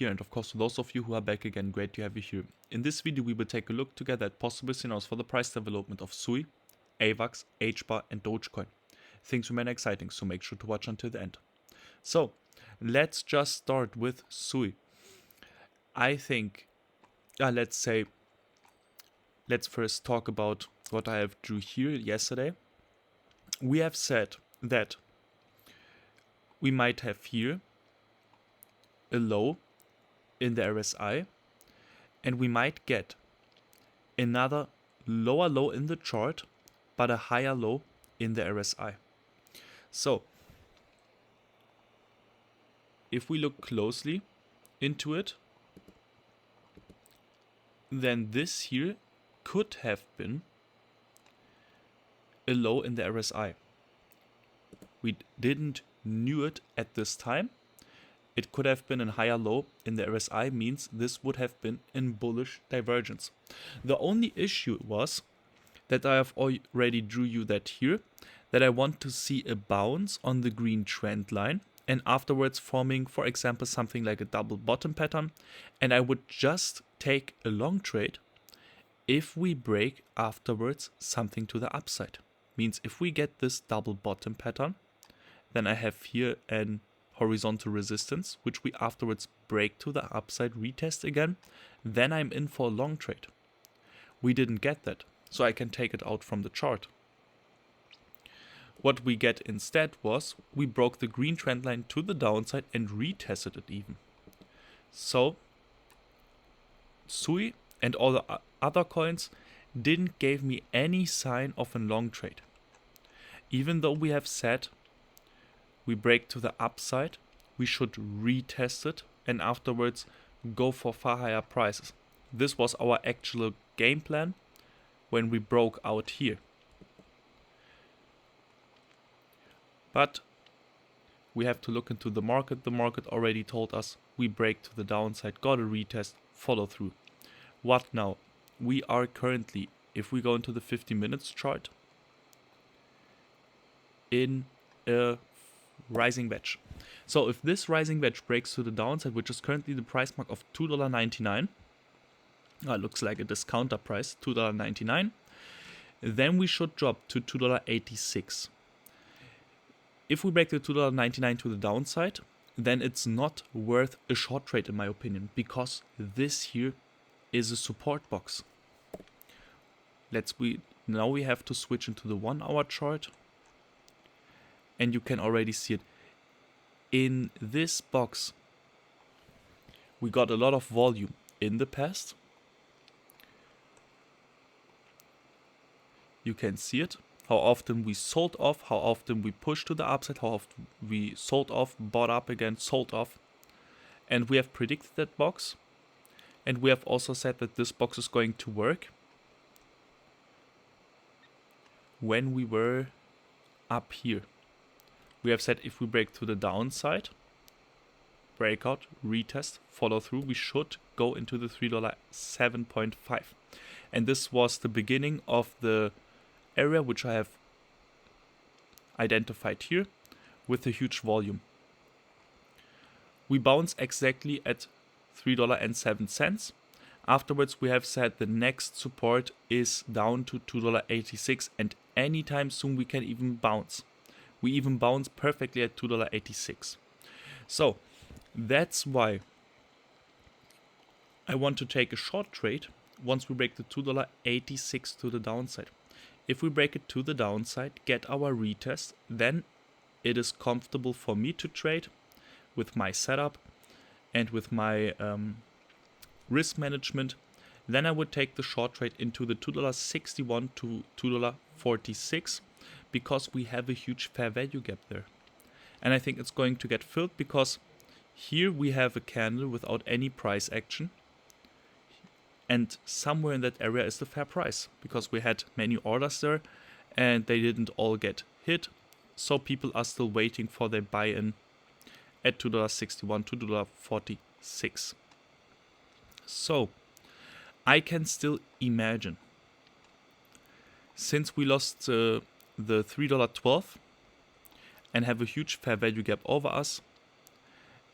here, and of course to those of you who are back again, great to have you here. In this video we will take a look together at possible scenarios for the price development of SUI, AVAX, HBAR and Dogecoin. Things remain exciting, so make sure to watch until the end. So let's just start with SUI. I think, let's first talk about what I have drew here yesterday. We have said that we might have here a low in the RSI, and we might get another lower low in the chart, but a higher low in the RSI. So if we look closely into it, then this here could have been a low in the RSI. We didn't knew it at this time. It could have been a higher low in the RSI, means this would have been in bullish divergence. The only issue was that I have already drew you that here, that I want to see a bounce on the green trend line and afterwards forming, for example, something like a double bottom pattern, and I would just take a long trade if we break afterwards something to the upside. Means if we get this double bottom pattern, then I have here an horizontal resistance, which we afterwards break to the upside, retest again, then I'm in for a long trade. We didn't get that, so I can take it out from the chart. What we get instead was we broke the green trend line to the downside and retested it even. So SUI and all the other coins didn't give me any sign of a long trade. Even though we have said we break to the upside, we should retest it and afterwards go for far higher prices. This was our actual game plan when we broke out here. But we have to look into the market. The market already told us we break to the downside, got a retest, follow through. What now? We are currently, if we go into the 50 minutes chart, in a rising wedge. So if this rising wedge breaks to the downside, which is currently the price mark of $2.99, looks like a discounter price, $2.99, then we should drop to $2.86. If we break the $2.99 to the downside, then it's not worth a short trade in my opinion, because this here is a support box. Now we have to switch into the 1 hour chart, and you can already see it. In this box, we got a lot of volume in the past. You can see it, how often we sold off, how often we pushed to the upside, how often we sold off, bought up again, sold off. And we have predicted that box. And we have also said that this box is going to work when we were up here. We have said if we break to the downside, breakout, retest, follow through, we should go into the $3.7.5. And this was the beginning of the area which I have identified here with a huge volume. We bounce exactly at $3.07. Afterwards we have said the next support is down to $2.86, and anytime soon we can even bounce. We even bounce perfectly at $2.86. So that's why I want to take a short trade once we break the $2.86 to the downside. If we break it to the downside, get our retest, then it is comfortable for me to trade with my setup and with my risk management. Then I would take the short trade into the $2.61 to $2.46, because we have a huge fair value gap there. And I think it's going to get filled because here we have a candle without any price action. And somewhere in that area is the fair price, because we had many orders there and they didn't all get hit. So people are still waiting for their buy-in at $2.61 to $2.46. So I can still imagine, since we lost the $3.12 and have a huge fair value gap over us,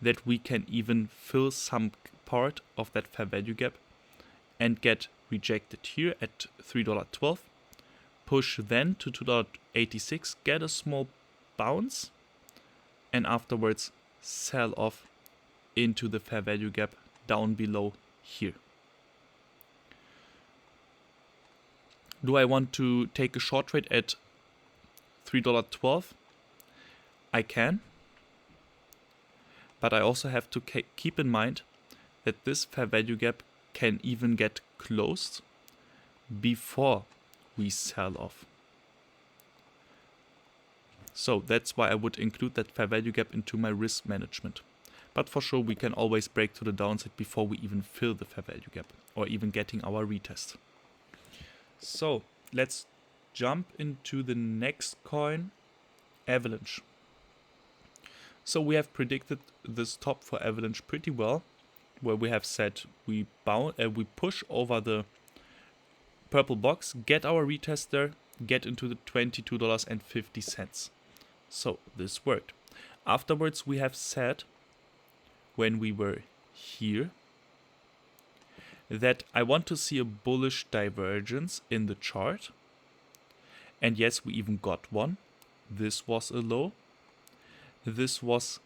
that we can even fill some part of that fair value gap and get rejected here at $3.12, push then to $2.86, get a small bounce, and afterwards sell off into the fair value gap down below here. Do I want to take a short trade at $3.12? I can, but I also have to keep in mind that this fair value gap can even get closed before we sell off. So that's why I would include that fair value gap into my risk management. But for sure we can always break to the downside before we even fill the fair value gap or even getting our retest. So let's jump into the next coin, Avalanche. So we have predicted this top for Avalanche pretty well, where we have said we push over the purple box, get our retest there, get into the $22.50. So this worked. Afterwards we have said, when we were here, that I want to see a bullish divergence in the chart. And yes, we even got one. This was a low. This was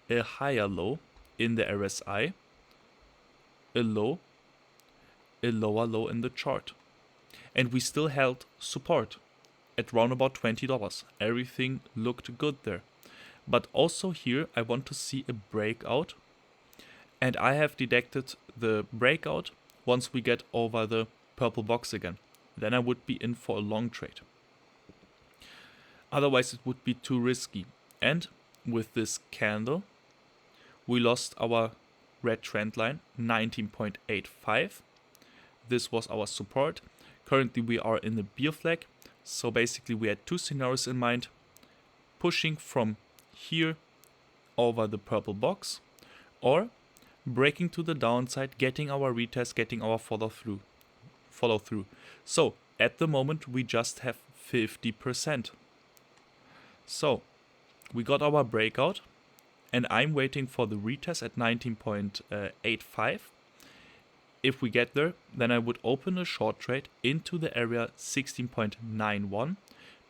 a higher low in the RSI. A low. A lower low in the chart. And we still held support at round about $20. Everything looked good there. But also here I want to see a breakout. And I have detected the breakout once we get over the purple box again. Then I would be in for a long trade. Otherwise it would be too risky. And with this candle, we lost our red trend line, 19.85. This was our support. Currently we are in the bear flag. So basically we had two scenarios in mind. Pushing from here over the purple box, or breaking to the downside, getting our retest, getting our follow through. So at the moment we just have 50%. So we got our breakout and I'm waiting for the retest at 19.85. If we get there, then I would open a short trade into the area 16.91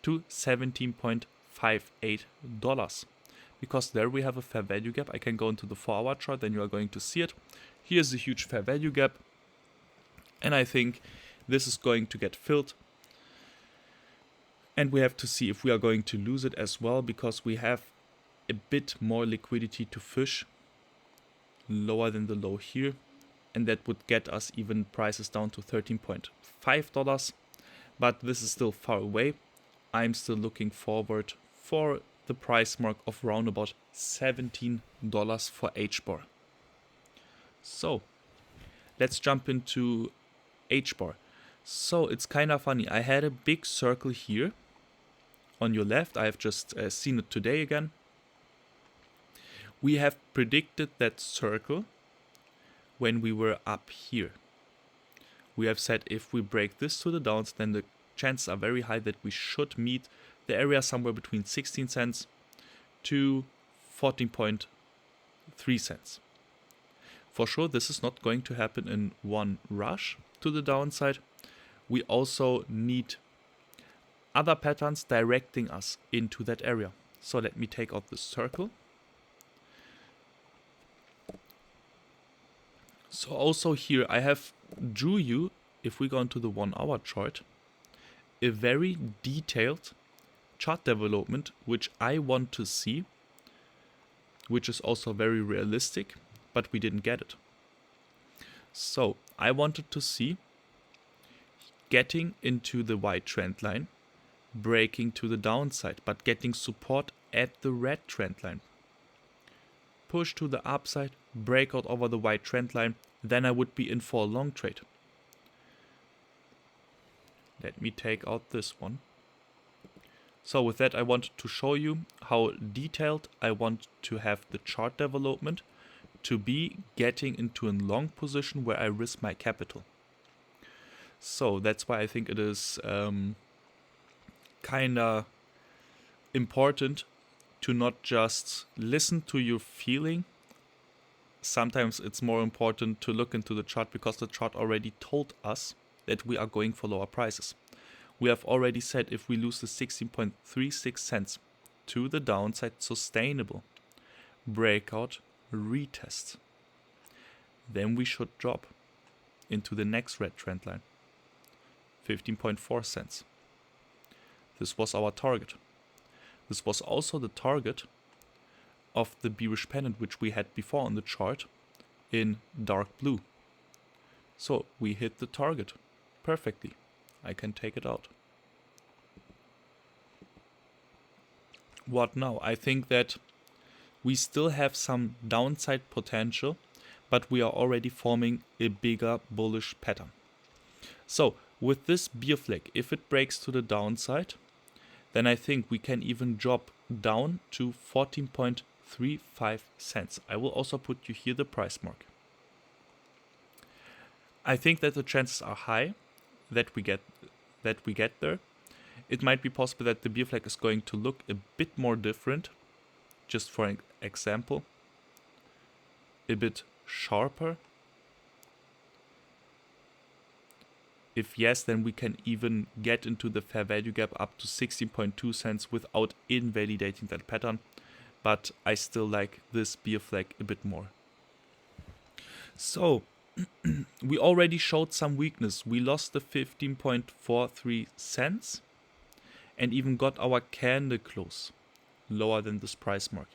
to $17.58. Because there we have a fair value gap. I can go into the 4-hour chart, then you are going to see it. Here's a huge fair value gap. And I think this is going to get filled. And we have to see if we are going to lose it as well, because we have a bit more liquidity to fish lower than the low here. And that would get us even prices down to $13.5. But this is still far away. I'm still looking forward for the price mark of round about $17 for HBAR. So let's jump into HBAR. So it's kind of funny. I had a big circle here on your left. I have just seen it today again. We have predicted that circle when we were up here. We have said if we break this to the downs, then the chances are very high that we should meet the area somewhere between 16 cents to 14.3 cents. For sure, this is not going to happen in one rush to the downside. We also need other patterns directing us into that area. So let me take out the circle. So also here I have drew you, if we go into the 1-hour chart, a very detailed chart development which I want to see, which is also very realistic, but we didn't get it. So I wanted to see getting into the white trend line, breaking to the downside, but getting support at the red trend line. Push to the upside, breakout over the white trend line, then I would be in for a long trade. Let me take out this one. So with that, I wanted to show you how detailed I want to have the chart development to be getting into a long position where I risk my capital. So that's why I think it is kinda important to not just listen to your feeling sometimes it's more important to look into the chart because the chart already told us that we are going for lower prices. We have already said if we lose the 16.36 cents to the downside, sustainable breakout retest, then we should drop into the next red trend line, 15.4 cents. This was our target. This was also the target of the bearish pennant which we had before on the chart in dark blue. So we hit the target perfectly. I can take it out. What now? I think that we still have some downside potential, but we are already forming a bigger bullish pattern. So with this bear flag, if it breaks to the downside, then I think we can even drop down to 14.35 cents. I will also put you here the price mark. I think that the chances are high that we get there. It might be possible that the bear flag is going to look a bit more different, just for an example, a bit sharper. If yes, then we can even get into the fair value gap up to 16.2 cents without invalidating that pattern. But I still like this bear flag a bit more. So we already showed some weakness. We lost the 15.43 cents and even got our candle close lower than this price mark.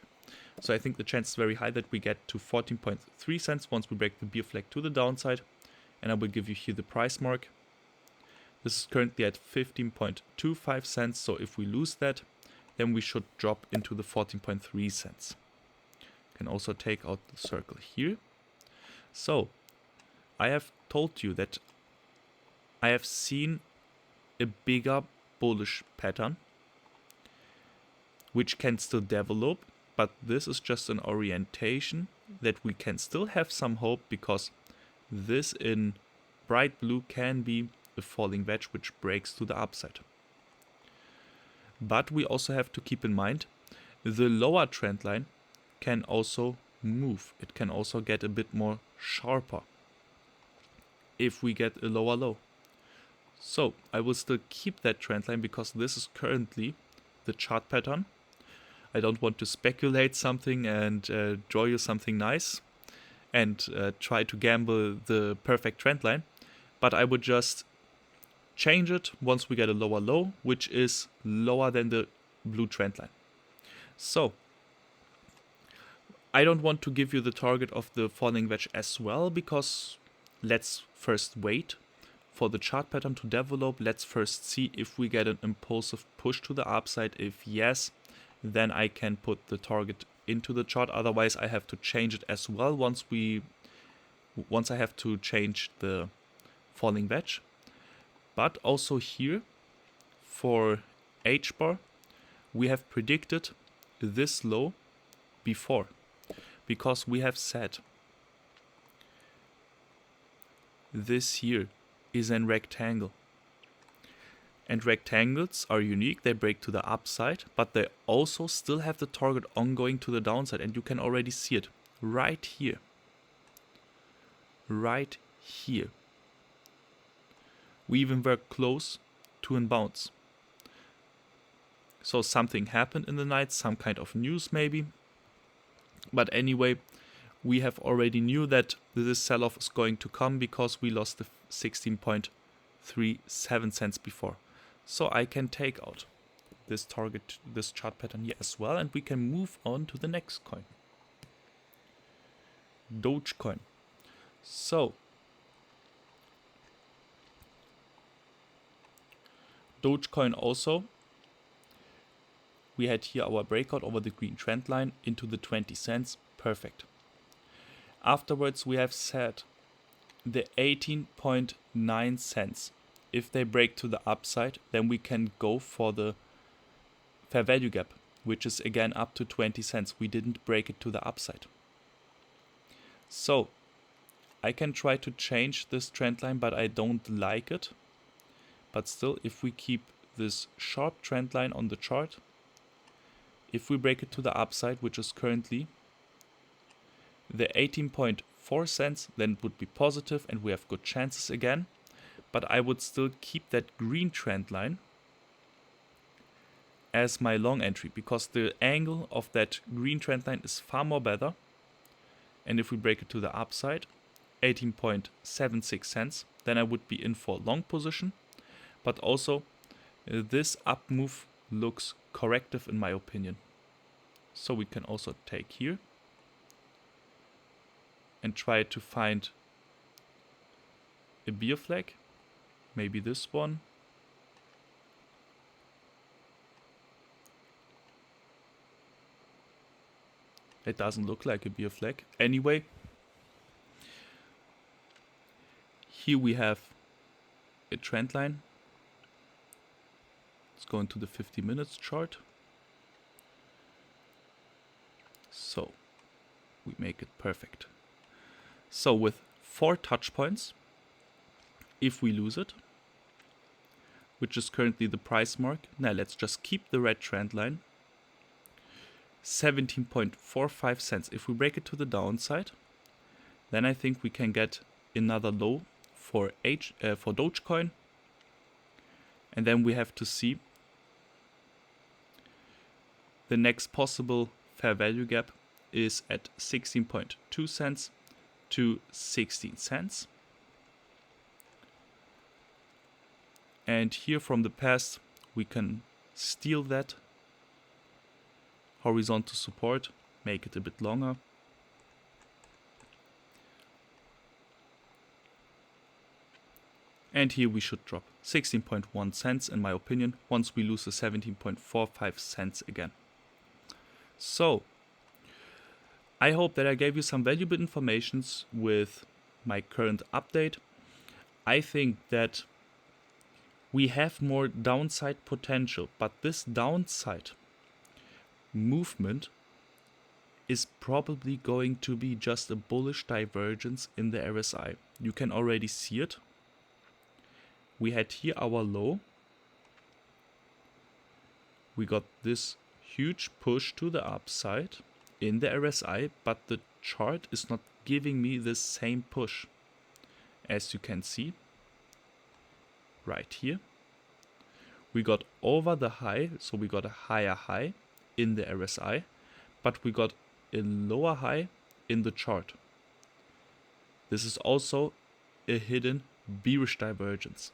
So I think the chance is very high that we get to 14.3 cents once we break the bear flag to the downside. And I will give you here the price mark. This is currently at 15.25 cents. So if we lose that, then we should drop into the 14.3 cents. Can also take out the circle here. So I have told you that I have seen a bigger bullish pattern, which can still develop, but this is just an orientation that we can still have some hope, because this in bright blue can be a falling wedge which breaks to the upside. But we also have to keep in mind the lower trend line can also move. It can also get a bit more sharper if we get a lower low. So I will still keep that trend line because this is currently the chart pattern. I don't want to speculate something and draw you something nice and try to gamble the perfect trend line, but I would just change it once we get a lower low, which is lower than the blue trend line. So I don't want to give you the target of the falling wedge as well, because let's first wait for the chart pattern to develop. Let's first see if we get an impulsive push to the upside. If yes, then I can put the target into the chart. Otherwise I have to change it as well once I have to change the falling wedge. But also here for HBAR, we have predicted this low before, because we have said this here is a rectangle. And rectangles are unique, they break to the upside, but they also still have the target ongoing to the downside. And you can already see it right here. Right here. We even were close to a bounce. So something happened in the night, some kind of news maybe. But anyway, we have already knew that this sell-off is going to come because we lost the 16.37 cents before. So I can take out this target, this chart pattern here as well, and we can move on to the next coin. Dogecoin. So Dogecoin also, we had here our breakout over the green trend line into the 20 cents. Perfect. Afterwards we have set the 18.9 cents. If they break to the upside, then we can go for the fair value gap, which is again up to 20 cents. We didn't break it to the upside. So I can try to change this trend line, but I don't like it. But still, if we keep this sharp trend line on the chart, if we break it to the upside, which is currently the 18.4 cents, then it would be positive and we have good chances again. But I would still keep that green trend line as my long entry, because the angle of that green trend line is far more better. And if we break it to the upside, 18.76 cents, then I would be in for a long position. But also, this up move looks corrective in my opinion. So we can also take here and try to find a bear flag, maybe this one. It doesn't look like a bear flag. Anyway, here we have a trend line. Let's go into the 50 minutes chart. So we make it perfect. So with 4 touch points, if we lose it, which is currently the price mark, now let's just keep the red trend line, 17.45 cents. If we break it to the downside, then I think we can get another low for Dogecoin, and then we have to see the next possible fair value gap is at 16.2 cents to 16 cents. And here from the past, we can steal that horizontal support, make it a bit longer. And here we should drop 16.1 cents in my opinion, once we lose the 17.45 cents again. So, I hope that I gave you some valuable information with my current update. I think that we have more downside potential, but this downside movement is probably going to be just a bullish divergence in the RSI. You can already see it. We had here our low. We got this huge push to the upside in the RSI, but the chart is not giving me the same push. As you can see right here, we got over the high, so we got a higher high in the RSI, but we got a lower high in the chart. This is also a hidden bearish divergence.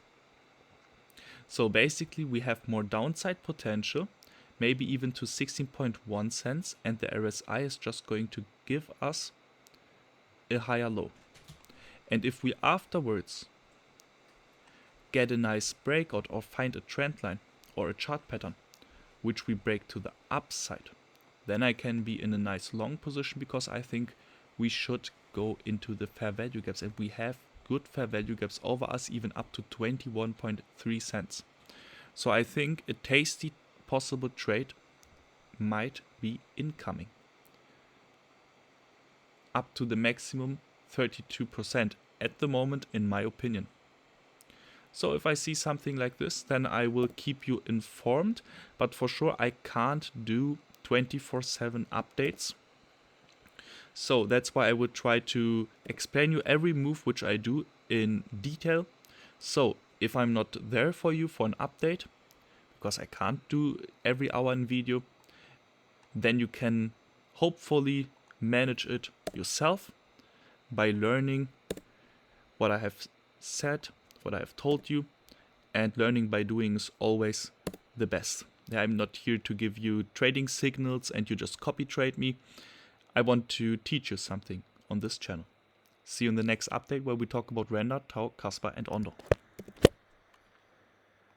So basically we have more downside potential, maybe even to 16.1 cents, and the RSI is just going to give us a higher low. And if we afterwards get a nice breakout or find a trend line or a chart pattern which we break to the upside, then I can be in a nice long position, because I think we should go into the fair value gaps, and we have good fair value gaps over us, even up to 21.3 cents. So I think a tasty possible trade might be incoming, up to the maximum 32% at the moment, in my opinion. So if I see something like this, then I will keep you informed, but for sure I can't do 24/7 updates. So that's why I would try to explain you every move which I do in detail. So if I'm not there for you for an update, because I can't do every hour in video, then you can hopefully manage it yourself by learning what I have said, what I have told you, and learning by doing is always the best. I'm not here to give you trading signals and you just copy trade me. I want to teach you something on this channel. See you in the next update where we talk about Render, Tau, Kaspa and ONDO.